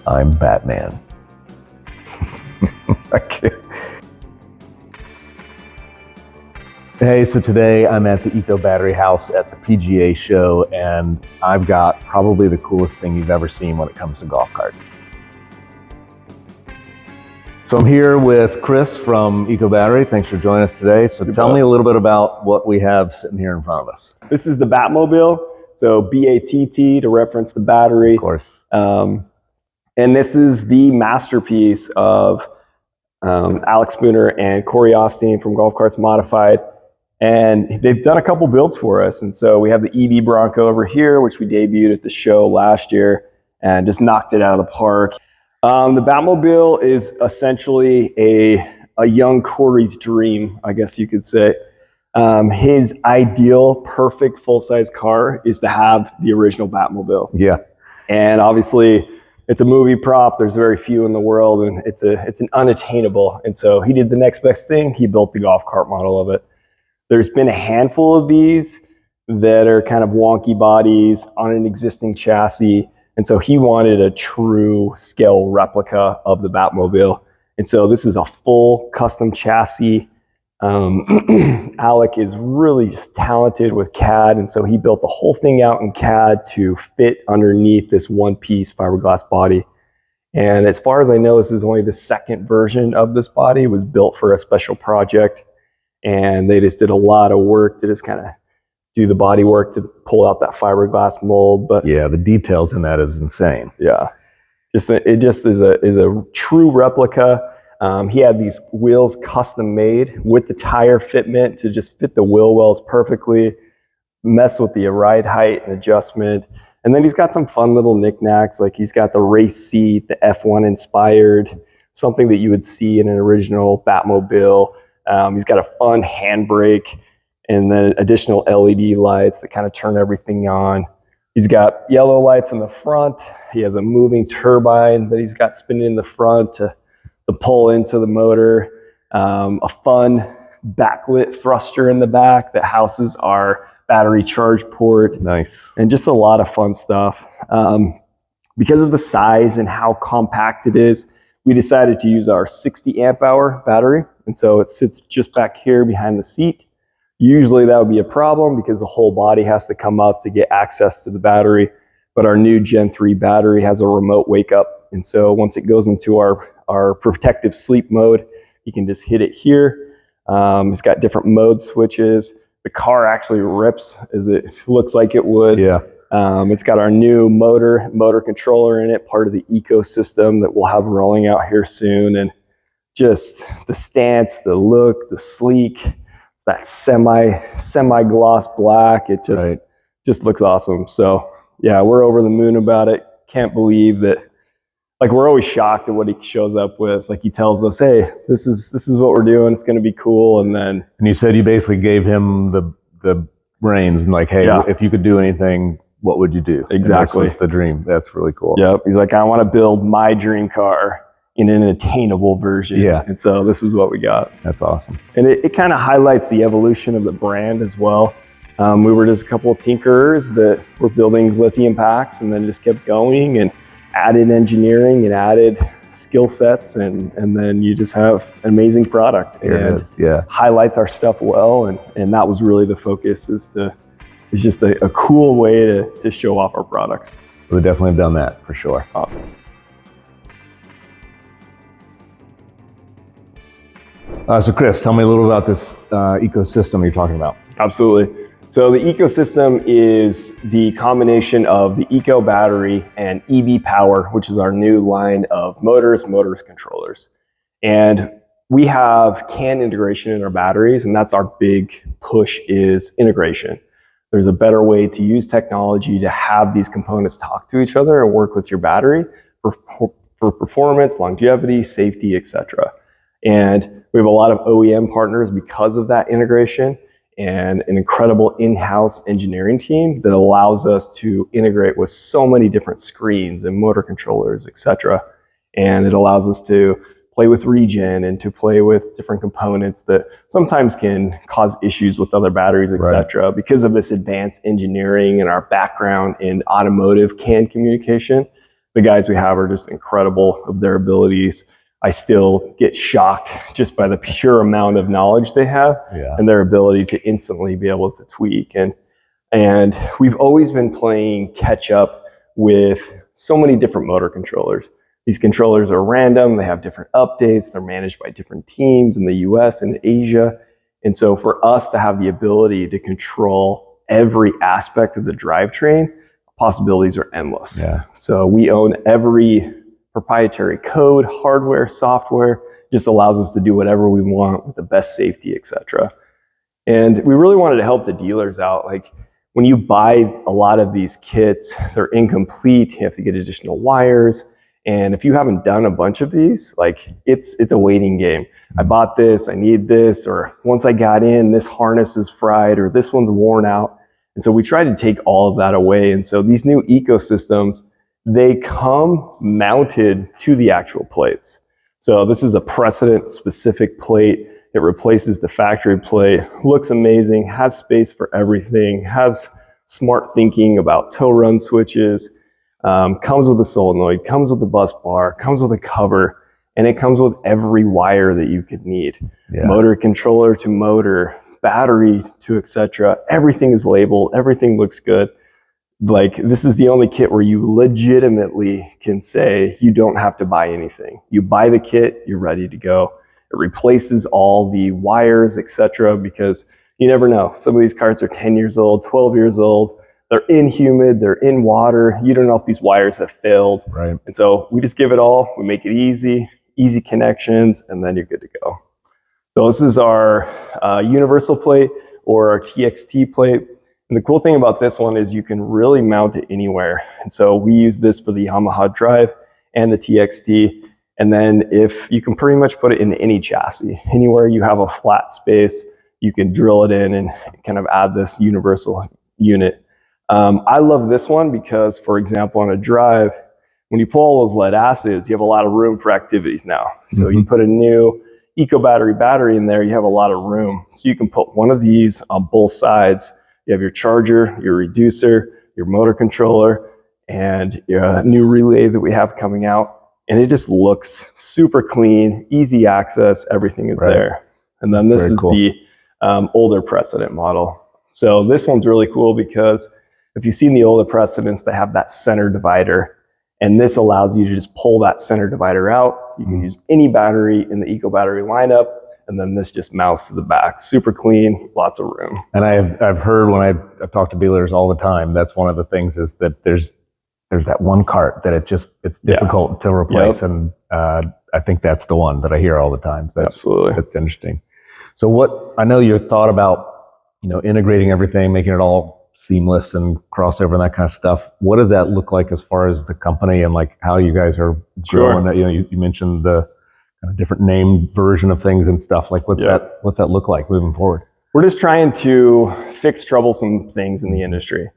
I'm Batman. Okay. Hey, so today I'm at the Eco Battery House at the PGA show, and I've got probably the coolest thing you've ever seen when it comes to golf carts. So I'm here with Chris from Eco Battery. Thanks for joining us today. So tell me a little bit about what we have sitting here in front of us. This is the BATT-MOBILE, so BATT to reference the battery. Of course. And this is the masterpiece of Alex Spooner and Corey Osteen from Golf Carts Modified. And they've done a couple builds for us. And so we have the EV Bronco over here, which we debuted at the show last year and just knocked it out of the park. The BATT-MOBILE is essentially a young Corey's dream, I guess you could say. His ideal, perfect full-size car is to have the original BATT-MOBILE. Yeah. And obviously, it's a movie prop. There's very few in the world, and it's an unattainable. And so he did the next best thing. He built the golf cart model of it. There's been a handful of these that are kind of wonky bodies on an existing chassis. And so he wanted a true scale replica of the BATT-MOBILE. And so this is a full custom chassis. Alec is really just talented with CAD. And so he built the whole thing out in CAD to fit underneath this one-piece fiberglass body. And as far as I know, this is only the second version of this body. It was built for a special project. And they just did a lot of work to just kind of do the body work to pull out that fiberglass mold. But yeah, the details in that is insane. Yeah, it just is a true replica. He had these wheels custom made with the tire fitment to just fit the wheel wells perfectly, mess with the ride height and adjustment. And then he's got some fun little knickknacks, like he's got the race seat, the F1 inspired, something that you would see in an original BATT-MOBILE. He's got a fun handbrake and then additional LED lights that kind of turn everything on. He's got yellow lights in the front. He has a moving turbine that he's got spinning in the front to pull into the motor. A fun backlit thruster in the back that houses our battery charge port. Nice. And just a lot of fun stuff. Because of the size and how compact it is, we decided to use our 60 amp hour battery. And so it sits just back here behind the seat. Usually that would be a problem because the whole body has to come up to get access to the battery. But our new Gen 3 battery has a remote wake up. And so once it goes into our protective sleep mode, you can just hit it here. It's got different mode switches. The car actually rips as it looks like it would. Yeah. It's got our new motor controller in it, part of the ecosystem that we'll have rolling out here soon. And just the stance, the look, the sleek, it's that semi gloss black. It just looks awesome. So yeah, we're over the moon about it. Can't believe that. Like, we're always shocked at what he shows up with. Like, he tells us, hey, this is what we're doing. It's going to be cool. And you said you basically gave him the reins and like, hey, if you could do anything, what would you do? Exactly. And this was the dream. That's really cool. Yep. He's like, I want to build my dream car in an attainable version. Yeah. And so this is what we got. That's awesome. And it kind of highlights the evolution of the brand as well. We were just a couple of tinkerers that were building lithium packs and then just kept going and added engineering and added skill sets. And then you just have an amazing product. And highlights our stuff well. And that was really the focus, it's just a cool way to show off our products. We definitely have done that for sure. Awesome. So Chris, tell me a little about this ecosystem you're talking about. Absolutely. So the ecosystem is the combination of the Eco battery and EV Power, which is our new line of motors controllers. And we have CAN integration in our batteries, and that's our big push, is integration. There's a better way to use technology to have these components talk to each other and work with your battery for performance, longevity, safety, etc. And we have a lot of OEM partners because of that integration, and an incredible in-house engineering team that allows us to integrate with so many different screens and motor controllers, etc. And it allows us to play with regen and to play with different components that sometimes can cause issues with other batteries, etc. Right. Because of this advanced engineering and our background in automotive CAN communication, the guys we have are just incredible of their abilities. I still get shocked just by the pure amount of knowledge they have and their ability to instantly be able to tweak. And we've always been playing catch up with so many different motor controllers. These controllers are random, they have different updates, they're managed by different teams in the US and Asia. And so for us to have the ability to control every aspect of the drivetrain, possibilities are endless. So we own every proprietary code, hardware, software, just allows us to do whatever we want with the best safety, etc. And we really wanted to help the dealers out. Like when you buy a lot of these kits, they're incomplete, you have to get additional wires. And if you haven't done a bunch of these, like it's a waiting game. I bought this, I need this, or once I got in, this harness is fried, or this one's worn out. And so we tried to take all of that away. And so these new ecosystems, they come mounted to the actual plates. So this is a precedent specific plate. It replaces the factory plate, looks amazing, has space for everything, has smart thinking about tow run switches, comes with a solenoid, comes with a bus bar, comes with a cover, and it comes with every wire that you could need. Motor controller to motor, battery to etc. Everything is labeled, everything looks good. Like this is the only kit where you legitimately can say you don't have to buy anything. You buy the kit, you're ready to go. It replaces all the wires, etc. because you never know. Some of these carts are 10 years old, 12 years old. They're in humid, they're in water. You don't know if these wires have failed. And so we just give it all. We make it easy connections, and then you're good to go. So this is our universal plate or our TXT plate. And the cool thing about this one is you can really mount it anywhere. And so we use this for the Yamaha drive and the TXT. And then if you can pretty much put it in any chassis, anywhere you have a flat space, you can drill it in and kind of add this universal unit. I love this one because, for example, on a drive, when you pull all those lead acids, you have a lot of room for activities now. So you put a new Eco battery in there, you have a lot of room. So you can put one of these on both sides. You have your charger, your reducer, your motor controller, and your new relay that we have coming out. And it just looks super clean, easy access, everything is there. And then this is the older precedent model. So this one's really cool because if you've seen the older precedents, they have that center divider. And this allows you to just pull that center divider out. You can use any battery in the Eco battery lineup. And then this just mounts to the back. Super clean, lots of room. And I've heard when I've talked to dealers all the time, that's one of the things is that there's that one cart that it's difficult to replace. And I think that's the one that I hear all the time. Absolutely. That's interesting. So I know your thought about, integrating everything, making it all seamless and crossover and that kind of stuff. What does that look like as far as the company and like how you guys are growing that? You mentioned the kind of different name version of things and stuff. Like what's that look like moving forward? We're just trying to fix troublesome things in the industry.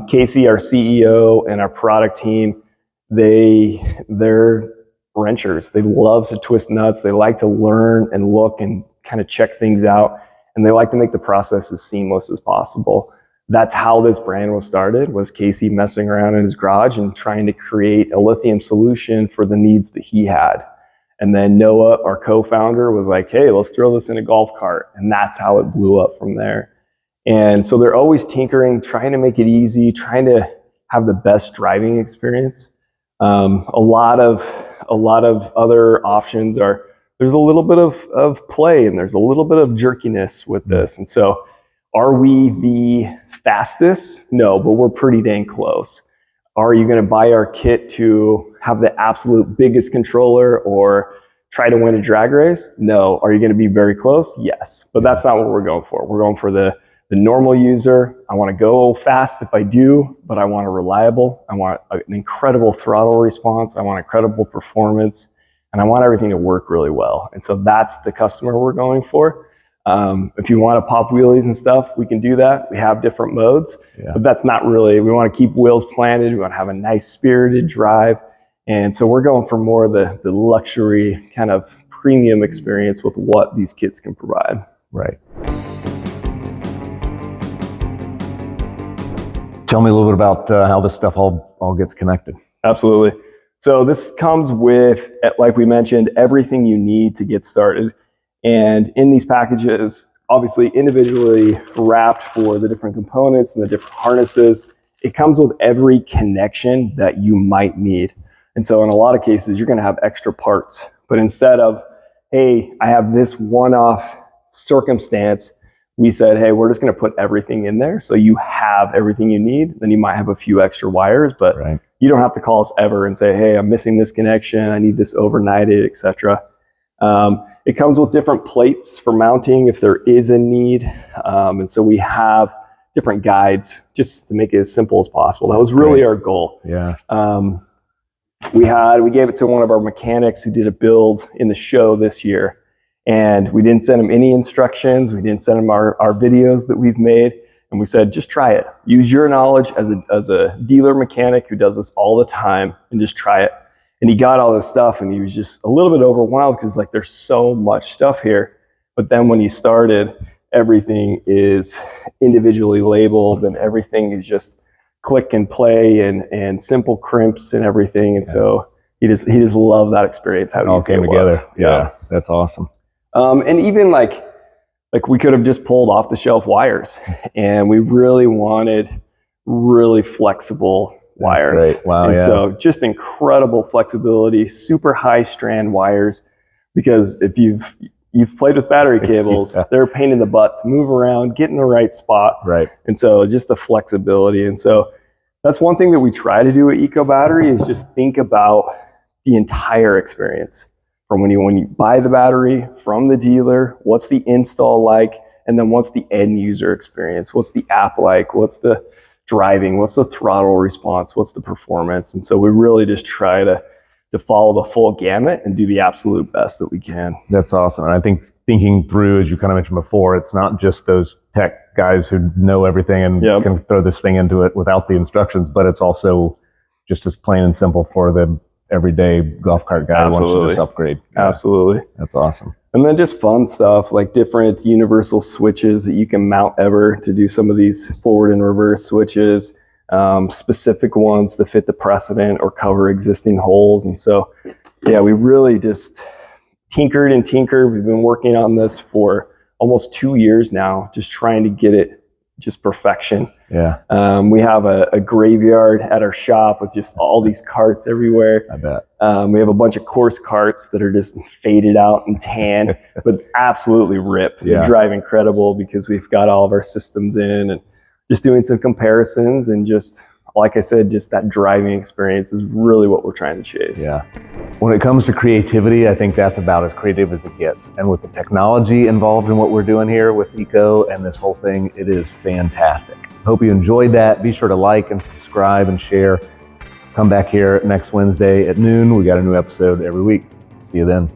Casey, our CEO, and our product team, they're wrenchers. They love to twist nuts. They like to learn and look and kind of check things out. And they like to make the process as seamless as possible. That's how this brand was started, was Casey messing around in his garage and trying to create a lithium solution for the needs that he had. And then Noah, our co-founder, was like, hey, let's throw this in a golf cart. And that's how it blew up from there. And so they're always tinkering, trying to make it easy, trying to have the best driving experience. A lot of other options are, there's a little bit of play and there's a little bit of jerkiness with this. And so are we the fastest? No, but we're pretty dang close. Are you going to buy our kit to have the absolute biggest controller or try to win a drag race? No. Are you going to be very close? Yes. But that's not what we're going for. We're going for the normal user. I want to go fast if I do, but I want a reliable. I want an incredible throttle response. I want incredible performance. And I want everything to work really well. And so that's the customer we're going for. If you want to pop wheelies and stuff, we can do that. We have different modes, but that's not really, we want to keep wheels planted. We want to have a nice spirited drive. And so we're going for more of the luxury kind of premium experience with what these kits can provide. Right. Tell me a little bit about how this stuff all gets connected. Absolutely. So this comes with, like we mentioned, everything you need to get started. And in these packages, obviously individually wrapped for the different components and the different harnesses, it comes with every connection that you might need. And so in a lot of cases, you're going to have extra parts. But instead of, hey, I have this one-off circumstance, we said, hey, we're just going to put everything in there so you have everything you need. Then you might have a few extra wires, but you don't have to call us ever and say, hey, I'm missing this connection, I need this overnighted, etc. It comes with different plates for mounting if there is a need. And so we have different guides just to make it as simple as possible. That was really our goal. Yeah. We gave it to one of our mechanics who did a build in the show this year. And we didn't send him any instructions. We didn't send him our videos that we've made. And we said, just try it. Use your knowledge as a dealer mechanic who does this all the time, and just try it. And he got all this stuff and he was just a little bit overwhelmed because like there's so much stuff here. But then when he started, everything is individually labeled and everything is just click and play and simple crimps and everything. And so he just loved that experience. How it all came together. Yeah, that's awesome. And even like we could have just pulled off the shelf wires, and we really wanted really flexible wires. That's great. Wow, and so just incredible flexibility, super high strand wires, because if you've played with battery cables, they're a pain in the butt to move around, get in the right spot. Right. And so just the flexibility. And so that's one thing that we try to do at Eco Battery is just think about the entire experience. From when you buy the battery from the dealer, what's the install like, and then what's the end user experience? What's the app like? What's the driving? What's the throttle response? What's the performance? And so we really just try to follow the full gamut and do the absolute best that we can. That's awesome. And I think thinking through, as you kind of mentioned before, it's not just those tech guys who know everything and can throw this thing into it without the instructions, but it's also just as plain and simple for the everyday golf cart guy who wants to just upgrade. Absolutely. That's awesome. And then just fun stuff like different universal switches that you can mount ever to do some of these forward and reverse switches, specific ones that fit the precedent or cover existing holes. And so, yeah, we really just tinkered and tinkered. We've been working on this for almost 2 years now, just trying to get it just perfection. Yeah. We have a graveyard at our shop with just all these carts everywhere. I bet. We have a bunch of course carts that are just faded out and tan, but absolutely ripped. They drive incredible because we've got all of our systems in, and just doing some comparisons, and just, like I said, just that driving experience is really what we're trying to chase. Yeah. When it comes to creativity, I think that's about as creative as it gets. And with the technology involved in what we're doing here with Eco and this whole thing, it is fantastic. Hope you enjoyed that. Be sure to like and subscribe and share. Come back here next Wednesday at noon. We got a new episode every week. See you then.